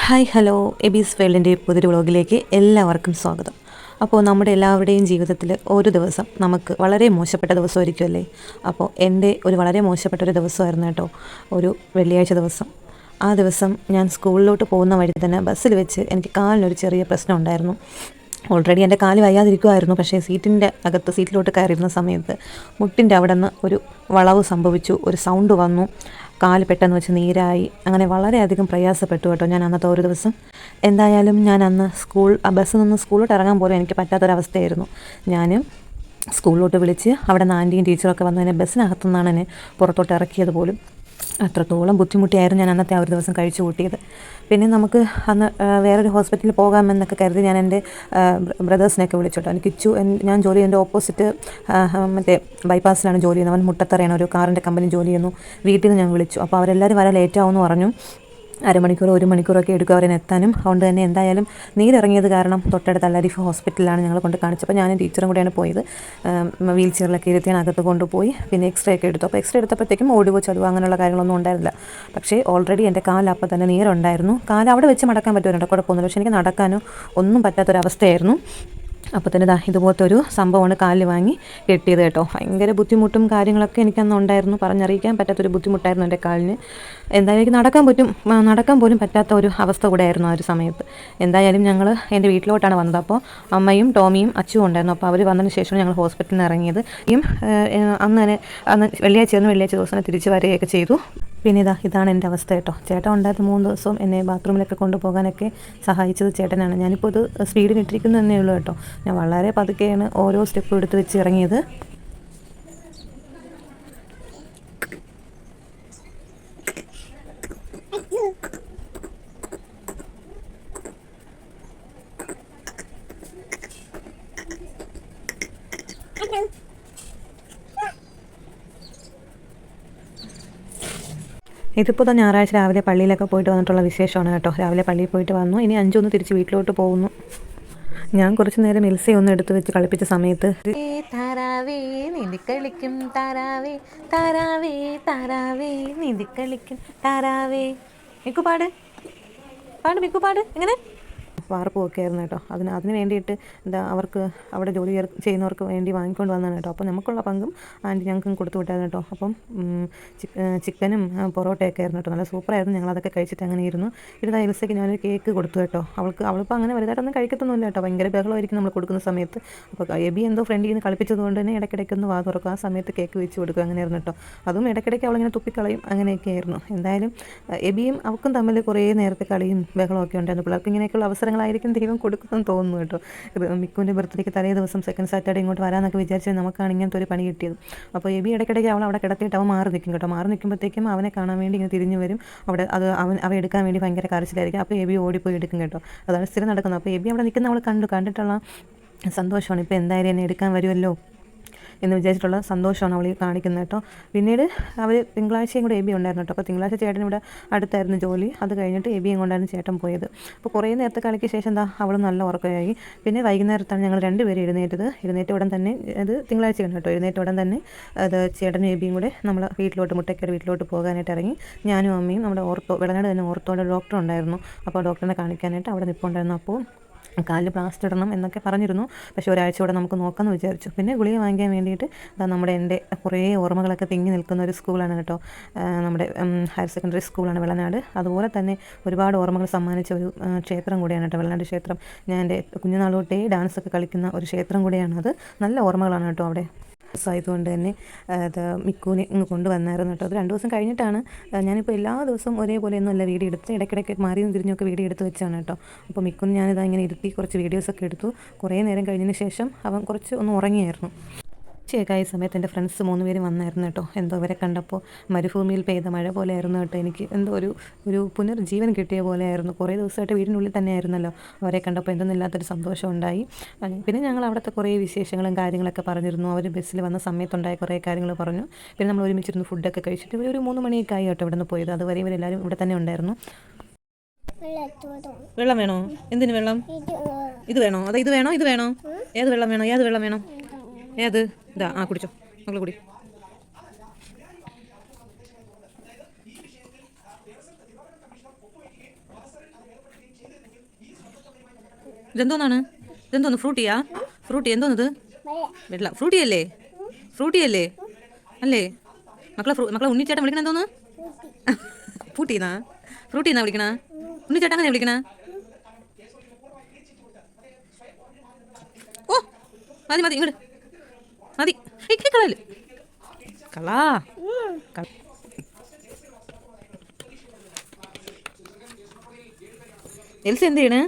Hi hello എബീസ് വേൾഡിൻ്റെ പുതിയൊരു വ്ളോഗിലേക്ക് എല്ലാവർക്കും സ്വാഗതം. അപ്പോൾ നമ്മുടെ എല്ലാവരുടെയും ജീവിതത്തിൽ ഒരു ദിവസം നമുക്ക് വളരെ മോശപ്പെട്ട ദിവസമായിരിക്കുമല്ലേ. അപ്പോൾ എൻ്റെ ഒരു വളരെ മോശപ്പെട്ട ഒരു ദിവസമായിരുന്നു കേട്ടോ, ഒരു വെള്ളിയാഴ്ച ദിവസം. ആ ദിവസം ഞാൻ സ്കൂളിലോട്ട് പോകുന്ന വഴി തന്നെ ബസ്സിൽ വെച്ച് എനിക്ക് കാലിനൊരു ചെറിയ പ്രശ്നം ഉണ്ടായിരുന്നു. ഓൾറെഡി എൻ്റെ കാല് വയ്യാതിരിക്കുമായിരുന്നു, പക്ഷേ സീറ്റിലോട്ട് കയറിയിരുന്ന സമയത്ത് മുട്ടിൻ്റെ അവിടെ നിന്ന് ഒരു വളവ് സംഭവിച്ചു, ഒരു സൗണ്ട് വന്നു, കാല് പെട്ടെന്ന് വെച്ച് നീരായി. അങ്ങനെ വളരെയധികം പ്രയാസപ്പെട്ടു കേട്ടോ ഞാൻ അന്നത്തെ ഒരു ദിവസം. എന്തായാലും ഞാൻ അന്ന് ബസ്സിൽ നിന്ന് സ്കൂളിലോട്ട് ഇറങ്ങാൻ പോലും എനിക്ക് പറ്റാത്തൊരവസ്ഥയായിരുന്നു. ഞാൻ സ്കൂളിലോട്ട് വിളിച്ച് അവിടെ നിന്ന് ആൻറ്റിയും ടീച്ചറൊക്കെ വന്ന് എന്നെ ബസ്സിനകത്തു നിന്നാണ് എന്നെ പുറത്തോട്ട് ഇറക്കിയത് പോലും. അത്രത്തോളം ബുദ്ധിമുട്ടിയായിരുന്നു ഞാൻ അന്നത്തെ ആ ഒരു ദിവസം കഴിച്ചു കൂട്ടിയത്. പിന്നെ നമുക്ക് അന്ന് വേറൊരു ഹോസ്പിറ്റലിൽ പോകാമെന്നൊക്കെ കരുതി ഞാൻ എൻ്റെ ബ്രദേഴ്സിനെയൊക്കെ വിളിച്ചോട്ടോ. എനിക്ക് ഞാൻ ജോലി ചെയ്യുന്നതിൻ്റെ ഓപ്പോസിറ്റ് മറ്റേ ബൈപ്പാസിലാണ് ജോലി ചെയ്യുന്നത്. അവൻ മുട്ടത്തറയാണ്, ഒരു കാറിൻ്റെ കമ്പനി ജോലി ചെയ്യുന്നു. വീട്ടിൽ നിന്ന് ഞാൻ വിളിച്ചു. അപ്പോൾ അവരെല്ലാവരും വരാൻ ലേറ്റാവുമെന്ന് പറഞ്ഞു. അരമണിക്കൂറോ 1 മണിക്കൂറൊക്കെ എടുക്കും അവരെ എത്താനും. അതുകൊണ്ട് തന്നെ എന്തായാലും നീരിറങ്ങിയത് കാരണം തൊട്ടടുത്ത അല്ലാരിഫ് ഹോസ്പിറ്റലിലാണ് ഞങ്ങൾ കൊണ്ട് കാണിച്ചപ്പോൾ ഞാനും ടീച്ചറും കൂടെയാണ് പോയത്. വീൽ ചെയറിലൊക്കെ ഇരുത്തി അകത്ത് കൊണ്ടുപോയി. പിന്നെ എക്സ്റേ ഒക്കെ എടുത്തു. അപ്പോൾ എക്സ്റേ എടുത്തപ്പോഴത്തേക്കും ഒടിവോ ചതുവോ അങ്ങനെയുള്ള കാര്യങ്ങളൊന്നും ഉണ്ടായിരുന്നില്ല. പക്ഷേ ഓൾറെഡി എൻ്റെ കാലപ്പോൾ തന്നെ നീരുണ്ടായിരുന്നു. അവിടെ വെച്ച് മടക്കാൻ പറ്റുമല്ലോ, കുഴപ്പമൊന്നുമില്ല. പക്ഷേ എനിക്ക് നടക്കാനോ ഒന്നും പറ്റാത്തൊരവസ്ഥയായിരുന്നു. അപ്പോൾ തന്നെ ഇതുപോലത്തെ ഒരു സംഭവമാണ് കാലിൽ വാങ്ങി കെട്ടിയത് കേട്ടോ. ഭയങ്കര ബുദ്ധിമുട്ടും കാര്യങ്ങളൊക്കെ എനിക്കന്ന് ഉണ്ടായിരുന്നു. പറഞ്ഞറിയിക്കാൻ പറ്റാത്തൊരു ബുദ്ധിമുട്ടായിരുന്നു എൻ്റെ കാലിന്. എന്തായാലും എനിക്ക് നടക്കാൻ പോലും പറ്റാത്ത ഒരു അവസ്ഥ കൂടെ ആയിരുന്നു ആ ഒരു സമയത്ത്. എന്തായാലും ഞങ്ങൾ എൻ്റെ വീട്ടിലോട്ടാണ് വന്നത്. അപ്പോൾ അമ്മയും ടോമിയും അച്ചുവും ഉണ്ടായിരുന്നു. അപ്പോൾ അവർ വന്നതിന് ശേഷമാണ് ഞങ്ങൾ ഹോസ്പിറ്റലിൽ നിന്ന് ഇറങ്ങിയത്. അന്ന് വെള്ളിയാഴ്ച ദിവസം തന്നെ തിരിച്ച് വരികയൊക്കെ ചെയ്തു. പിന്നെ ഇതാണ് എൻ്റെ അവസ്ഥ കേട്ടോ. ചേട്ടൻ ഉണ്ടായിരുന്ന 3 ദിവസവും എന്നെ ബാത്റൂമിലൊക്കെ കൊണ്ടുപോകാനൊക്കെ സഹായിച്ചത് ചേട്ടനാണ്. ഞാനിപ്പോൾ ഇത് സ്പീഡിൽ ഇട്ടിരിക്കുന്നതന്നേ ഉള്ളൂ കേട്ടോ. ഞാൻ വളരെ പതുക്കെയാണ് ഓരോ സ്റ്റെപ്പും എടുത്ത് വെച്ച് ഇറങ്ങിയത്. ഇതിപ്പോൾ ഞായറാഴ്ച രാവിലെ പള്ളിയിലൊക്കെ പോയിട്ട് വന്നിട്ടുള്ള വിശേഷമാണ് കേട്ടോ. രാവിലെ പള്ളിയിൽ പോയിട്ട് വന്നു. ഇനി 5 തിരിച്ച് വീട്ടിലോട്ട് പോകുന്നു. ഞാൻ കുറച്ച് നേരം എൽസയെ ഒന്ന് എടുത്ത് വെച്ച് കളിപ്പിച്ച സമയത്ത് താരാവേ നീന്തിക്കളിക്കും താരാവേ താരാവേ താരാവേ നീന്തിക്കളിക്കും താരാവേ മിക്കുപാട് മിക്കുപാട് എങ്ങനെ വാർപ്പുമൊക്കെ ആയിരുന്നു കേട്ടോ. അതിന് വേണ്ടിയിട്ട് അവർക്ക് അവിടെ ജോലി ചെയ്യുന്നവർക്ക് വേണ്ടി വാങ്ങിക്കൊണ്ട് വന്നതാണ് കേട്ടോ. അപ്പോൾ നമുക്കുള്ള പങ്കും ആൻറ്റി ഞങ്ങൾക്കും കൊടുത്തു വിട്ടായിരുന്നു കേട്ടോ. അപ്പം ചിക്കനും പൊറോട്ടയൊക്കെ ആയിരുന്നു കേട്ടോ. നല്ല സൂപ്പറായിരുന്നു. ഞങ്ങളതൊക്കെ കഴിച്ചിട്ട് അങ്ങനെ ഇരുന്നു. എൽസയ്ക്ക് ഞാനൊരു കേക്ക് കൊടുത്തു കേട്ടോ. അവളിപ്പോൾ അങ്ങനെ വലുതായിട്ടൊന്നും കഴിക്കത്തൊന്നുമില്ല കേട്ടോ. ഭയങ്കര ബഹളമായിരിക്കും നമ്മൾ കൊടുക്കുന്ന സമയത്ത്. അപ്പോൾ എബി എന്തോ ഫ്രണ്ടിൽ നിന്ന് കളിപ്പിച്ചത് കൊണ്ട് തന്നെ ഇടയ്ക്കിടയ്ക്കൊന്ന് വാ തുറക്കും. ആ സമയത്ത് കേക്ക് വെച്ച് കൊടുക്കും. അങ്ങനെയായിരുന്നു കേട്ടോ. അതും ഇടയ്ക്കിടയ്ക്ക് അവളിങ്ങനെ തുപ്പിക്കളയും. അങ്ങനെയൊക്കെ ആയിരുന്നു. എന്തായാലും എബിയും അവൾക്കും തമ്മിൽ കുറേ നേരത്തെ കളിയും ബഹളമൊക്കെ ഉണ്ടായിരുന്നു. പിള്ളേർക്ക് ഇങ്ങനെയൊക്കെയുള്ള അവസരങ്ങളായിരിക്കും ദൈവം കൊടുക്കുമെന്ന് തോന്നുന്നു കേട്ടോ. മിക്കുവിൻ്റെ ബർത്ത്ഡേക്ക് തലേ ദിവസം സെക്കൻഡ് സാറ്റർഡേ ഇങ്ങോട്ട് വരാമെന്നൊക്കെ വിചാരിച്ചാൽ നമുക്കാണ് ഇങ്ങനത്തെ ഒരു പണി കിട്ടിയത്. അപ്പോൾ എബി ഇടയ്ക്കിടയ്ക്ക് അവൾ അവിടെ കിടത്തിയിട്ട് അവൻ മാറി നിൽക്കും കേട്ടോ. മാറി നിൽക്കുമ്പോഴത്തേക്കും അവനെ കാണാൻ വേണ്ടി ഇങ്ങനെ തിരിഞ്ഞു വരും. അവ എടുക്കാൻ വേണ്ടി ഭയങ്കര കരച്ചിലായിരിക്കും. അപ്പോൾ എബി ഓടിപ്പോയി എടുക്കും കേട്ടോ. അതാണ് സ്ഥിരം നടക്കുന്നത്. അപ്പോൾ എബി അവിടെ നിൽക്കുന്ന അവൾ കണ്ടിട്ടുള്ള സന്തോഷമാണ്. ഇപ്പോൾ എന്തായാലും എന്നെ എടുക്കാൻ വരുമല്ലോ എന്ന് വിചാരിച്ചിട്ടുള്ള സന്തോഷമാണ് അവൾ കാണിക്കുന്നത് കേട്ടോ. പിന്നീട് അവർ തിങ്കളാഴ്ചയും കൂടെ എബി ഉണ്ടായിരുന്നു കേട്ടോ. അപ്പോൾ തിങ്കളാഴ്ച ചേട്ടൻ ഇവിടെ അടുത്തായിരുന്നു ജോലി. അത് കഴിഞ്ഞിട്ട് എബിയും കൊണ്ടായിരുന്നു ചേട്ടൻ പോയത്. അപ്പോൾ കുറേ നേരത്തെ കളിക്ക് ശേഷം അവൾ നല്ല ഉറക്കമായി. പിന്നെ വൈകുന്നേരത്താണ് ഞങ്ങൾ 2 പേരും എഴുന്നേറ്റ ഉടൻ തന്നെ തിങ്കളാഴ്ചയാണ് കേട്ടോ. എഴുന്നേറ്റ ഉടൻ തന്നെ ചേട്ടനും എബിയും കൂടെ നമ്മൾ മുട്ടയ്ക്കയുടെ വീട്ടിലോട്ട് പോകാനായിട്ട് ഇറങ്ങി. ഞാനും അമ്മയും നമ്മുടെ വെളനാട് തന്നെ ഓർത്തോടെ ഡോക്ടർ ഉണ്ടായിരുന്നു. അപ്പോൾ ഡോക്ടറിനെ കാണിക്കാനായിട്ട് അവിടെ നിൽപ്പുണ്ടായിരുന്നു. അപ്പോൾ കാലിൽ പ്ലാസ്റ്റർ ഇടണം എന്നൊക്കെ പറഞ്ഞിരുന്നു. പക്ഷേ ഒരാഴ്ച കൂടെ നമുക്ക് നോക്കാമെന്ന് വിചാരിച്ചു. പിന്നെ ഗുളിക വാങ്ങിക്കാൻ വേണ്ടിയിട്ട് എൻ്റെ കുറേ ഓർമ്മകളൊക്കെ തിങ്ങി നിൽക്കുന്ന ഒരു സ്കൂളാണ് കേട്ടോ. നമ്മുടെ ഹയർ സെക്കൻഡറി സ്കൂളാണ് വെളനാട്. അതുപോലെ തന്നെ ഒരുപാട് ഓർമ്മകൾ സമ്മാനിച്ച ഒരു ക്ഷേത്രം കൂടിയാണ് കേട്ടോ വെളനാട് ക്ഷേത്രം. ഞാൻ എൻ്റെ കുഞ്ഞുനാൾ തൊട്ടേ ഡാൻസൊക്കെ കളിക്കുന്ന ഒരു ക്ഷേത്രം കൂടിയാണത്. നല്ല ഓർമ്മകളാണ് കേട്ടോ അവിടെ. ആയതുകൊണ്ട് തന്നെ മിക്കുവിനെ ഇങ്ങ് കൊണ്ടുവന്നായിരുന്നു കേട്ടോ. അത് 2 ദിവസം കഴിഞ്ഞിട്ടാണ്. ഞാനിപ്പോൾ എല്ലാ ദിവസവും ഒരേപോലെയൊന്നും അല്ല വീഡിയോ എടുത്ത്, ഇടയ്ക്കിടയ്ക്ക് മാറിയും തിരിഞ്ഞൊക്കെ വീഡിയോ എടുത്ത് വെച്ചാണ് കേട്ടോ. അപ്പോൾ മിക്കുവിന് ഞാനിതാ ഇങ്ങനെ ഇരുത്തി കുറച്ച് വീഡിയോസൊക്കെ എടുത്തു. കുറേ നേരം കഴിഞ്ഞതിന് ശേഷം അവൻ കുറച്ച് ഒന്ന് ഉറങ്ങിയായിരുന്നു. ഉച്ചയൊക്കെ സമയത്ത് എൻ്റെ ഫ്രണ്ട്സ് 3 പേരും വന്നായിരുന്നു കേട്ടോ. എന്തോ അവരെ കണ്ടപ്പോൾ മരുഭൂമിയിൽ പെയ്ത മഴ പോലെ ആയിരുന്നു കേട്ടോ. എനിക്ക് എന്തോ ഒരു പുനർജീവൻ കിട്ടിയ പോലെ ആയിരുന്നു. കുറേ ദിവസമായിട്ട് വീടിനുള്ളിൽ തന്നെ ആയിരുന്നല്ലോ. അവരെ കണ്ടപ്പോൾ എന്തെന്നില്ലാത്തൊരു സന്തോഷം ഉണ്ടായി. പിന്നെ ഞങ്ങൾ അവിടുത്തെ കുറേ വിശേഷങ്ങളും കാര്യങ്ങളൊക്കെ പറഞ്ഞിരുന്നു. അവർ ബസ്സിൽ വന്ന സമയത്തുണ്ടായ കുറേ കാര്യങ്ങൾ പറഞ്ഞു. പിന്നെ നമ്മൾ ഒരുമിച്ചിരുന്ന് ഫുഡൊക്കെ കഴിച്ചിട്ട് ഒരു 3 മണിയൊക്കെ ആയി കേട്ടോ ഇവിടെ നിന്ന് പോയത്. അതുവരെ ഇവരെല്ലാവരും ഇവിടെ തന്നെ ഉണ്ടായിരുന്നു. വെള്ളം വേണോ? എന്തിന് വെള്ളം? ഇത് വേണോ? ഇത് വേണോ? ഏത് വെള്ളം വേണോ? ഏത് ഇതാ കുടിച്ചോ, മകൾ കുടി. ഇതെന്തോന്നാണ്? ഇതെന്തോന്ന്? ഫ്രൂട്ടിയാ? ഫ്രൂട്ടി എന്തോന്നത്? വെള്ള ഫ്രൂട്ടിയല്ലേ? ഫ്രൂട്ടിയല്ലേ അല്ലേ? മക്കളെ ഉണ്ണിച്ചേട്ടൻ വിളിക്കണ എന്തോന്ന്? ഫ്രൂട്ടീന്നാ? ഫ്രൂട്ടീന്നാ വിളിക്കണ? ഉണ്ണിച്ചേട്ടൻ അങ്ങനെ വിളിക്കണ? ഓ മതി മതി ഇങ്ങോട്ട് മതി. കളയല് കളാ. എൽസ എന്ത് ചെയ്യണ്?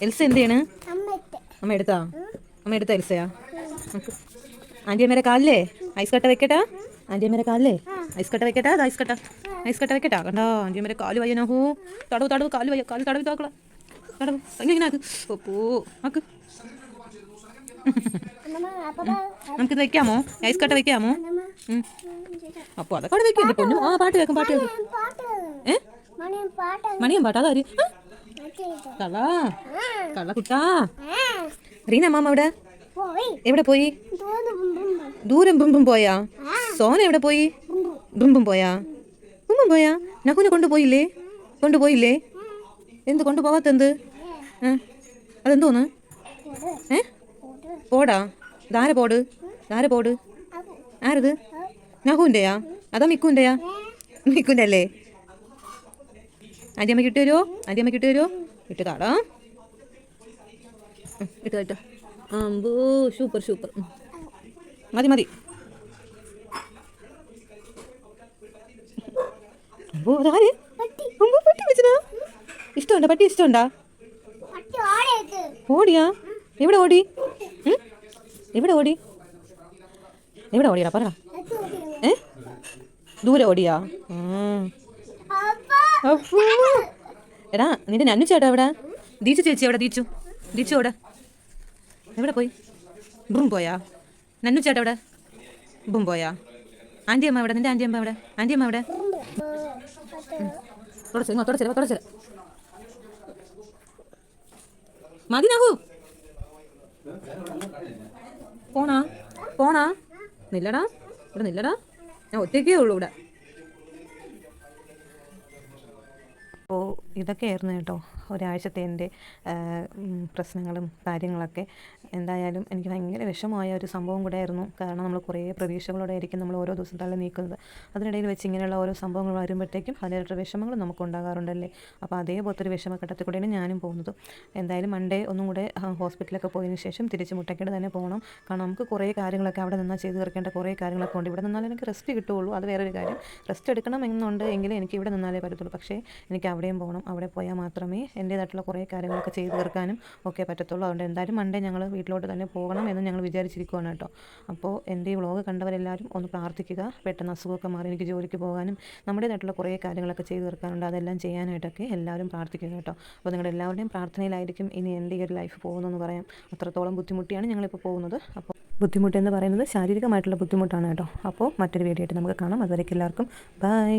എൽസ എന്ത് ചെയ്യണ്? അമ്മ എടുത്താ? അമ്മ എടുത്താ എൽസയാ? ആൻറ്റിയമ്മേരെ കാലിലേ ഐസ് കട്ട വെക്കട്ടാ? ആൻറ്റിയമ്മേരെ കാലിലേ ഐസ് കട്ട വെക്കട്ടാ? ഐസ് കട്ട വെക്കട്ടാ? കണ്ടോ ആൻറ്റിയമ്മേരെ കാല് വയ്യനാഹൂ. തടവ് കാല് വയ്യ. കാല് തടവ് താക്കള. തടവ് ഇങ്ങനെ ആക്ക്. ഓപ്പോ ആക്ക്. നമുക്കിത് വെക്കാമോ? ഐസ് കട്ട വെക്കാമോ? അപ്പോൾ അതൊക്കെ അവിടെ വെക്കും. പൊന്നു ആ പാട്ട് കേൾക്കും. പാട്ട് കേൾക്കും. മണിയും പാട്ട് അതാര്? കളാ കള കുട്ടാ. റീന മാമ എവിടെ പോയി? ദൂരം ബുംബും പോയാ? സോന എവിടെ പോയി? ബുംബും പോയാ? നക്കുനെ കൊണ്ടുപോയില്ലേ? എന്ത് കൊണ്ടുപോവാത്തെന്ത്? അതെന്തോന്ന്? പോടാ. ധാര പോട്. ആരത്? നഹുവിൻ്റെയാ? അതോ മിക്കുവിൻ്റെയാ? മിക്കുൻ്റെ അല്ലേ? ആൻറ്റിയമ്മ ഇട്ട് തരുമോ? ഇട്ട് താടാ. ഇട്ട് അമ്പോ സൂപ്പർ. മതി. അമ്പോ അതാര്? അമ്പോ പട്ടി വെച്ചതാ? ഇഷ്ടമുണ്ടോ? പട്ടി ഇഷ്ടമുണ്ടാ? ഓടിയാ? എവിടെ ഓടി? ഓടിയടാ പറ. ദൂരെ ഓടിയാ? എടാ നിന്റെ നന്നു ചേട്ടാ എവിടെ? ദീച്ചു ചേച്ചി എവിടെ? ദീച്ചു എവിടെ പോയി? ബും പോയാ? നന്നു ചേട്ടാ എവിടെ? ബും പോയാ? ആൻറ്റിയമ്മ എവിടെ? നിന്റെ ആൻറ്റിയമ്മ എവിടെ? തുടച്ചില്ല. മതി നഹു. പോണാ? നില്ലടാ. ഞാൻ ഒറ്റയ്ക്കേ ഉള്ളൂ ഇവിടെ. അപ്പോൾ ഇതൊക്കെയായിരുന്നു കേട്ടോ ഒരാഴ്ചത്തെ എൻ്റെ പ്രശ്നങ്ങളും കാര്യങ്ങളൊക്കെ. എന്തായാലും എനിക്ക് ഭയങ്കര വിഷമമായ ഒരു സംഭവം കൂടെ ആയിരുന്നു. കാരണം നമ്മൾ കുറേ പ്രതീക്ഷകളോടെ ആയിരിക്കും നമ്മൾ ഓരോ ദിവസം തള്ളി നീക്കുന്നത്. അതിനിടയിൽ വെച്ച് ഇങ്ങനെയുള്ള ഓരോ സംഭവങ്ങൾ വരുമ്പോഴത്തേക്കും അതിനായിട്ടുള്ള വിഷമങ്ങൾ നമുക്ക് ഉണ്ടാകാറുണ്ടല്ലേ. അപ്പോൾ അതേപോലത്തെ ഒരു വിഷമഘട്ടത്തിൽ കൂടെയാണ് ഞാനും പോകുന്നത്. എന്തായാലും മൺഡേ ഒന്നും കൂടെ ഹോസ്പിറ്റലൊക്കെ പോയതിന് ശേഷം തിരിച്ച് മുട്ടക്കേട് തന്നെ പോകണം. കാരണം നമുക്ക് കുറേ കാര്യങ്ങളൊക്കെ അവിടെ നിന്നാൽ ചെയ്ത് തീർക്കേണ്ട കുറേ കാര്യങ്ങളൊക്കെ ഉണ്ട്. ഇവിടെ നിന്നാലും എനിക്ക് റെസ്റ്റ് കിട്ടുകയുള്ളൂ. അത് വേറൊരു കാര്യം. റെസ്റ്റ് എടുക്കണം എന്നുണ്ട് എങ്കിലും എനിക്ക് ഇവിടെ നിന്നാലേ പറ്റത്തുള്ളൂ. പക്ഷേ എനിക്ക് അവിടെയും പോകണം. അവിടെ പോയാൽ മാത്രമേ എൻ്റേതായിട്ടുള്ള കുറേ കാര്യങ്ങളൊക്കെ ചെയ്ത് തീർക്കാനും ഒക്കെ പറ്റത്തുള്ളൂ. അതുകൊണ്ട് എന്തായാലും മൺഡേ ഞങ്ങൾ വീട്ടിലോട്ട് തന്നെ പോകണം എന്ന് ഞങ്ങൾ വിചാരിച്ചിരിക്കുകയാണ് കേട്ടോ. അപ്പോൾ എൻ്റെ ഈ വ്ളോഗ് കണ്ടവരെല്ലാവരും ഒന്ന് പ്രാർത്ഥിക്കുക. പെട്ടെന്ന് അസുഖമൊക്കെ മാറി എനിക്ക് ജോലിക്ക് പോകാനും നമ്മുടേതായിട്ടുള്ള കുറേ കാര്യങ്ങളൊക്കെ ചെയ്ത് തീർക്കാനുണ്ട്. അതെല്ലാം ചെയ്യാനായിട്ടൊക്കെ എല്ലാവരും പ്രാർത്ഥിക്കുക കേട്ടോ. അപ്പോൾ നിങ്ങളുടെ എല്ലാവരുടെയും പ്രാർത്ഥനയിലായിരിക്കും ഇനി എൻ്റെ ഈ ഒരു ലൈഫ് പോകുന്നതെന്ന് പറയാം. അത്രത്തോളം ബുദ്ധിമുട്ടിയാണ് ഞങ്ങളിപ്പോൾ പോകുന്നത്. അപ്പോൾ ബുദ്ധിമുട്ടെന്ന് പറയുന്നത് ശാരീരികമായിട്ടുള്ള ബുദ്ധിമുട്ടാണ് കേട്ടോ. അപ്പോൾ മറ്റൊരു വീഡിയോ ആയിട്ട് നമുക്ക് കാണാം. അതുവരേക്കും എല്ലാവർക്കും ബൈ.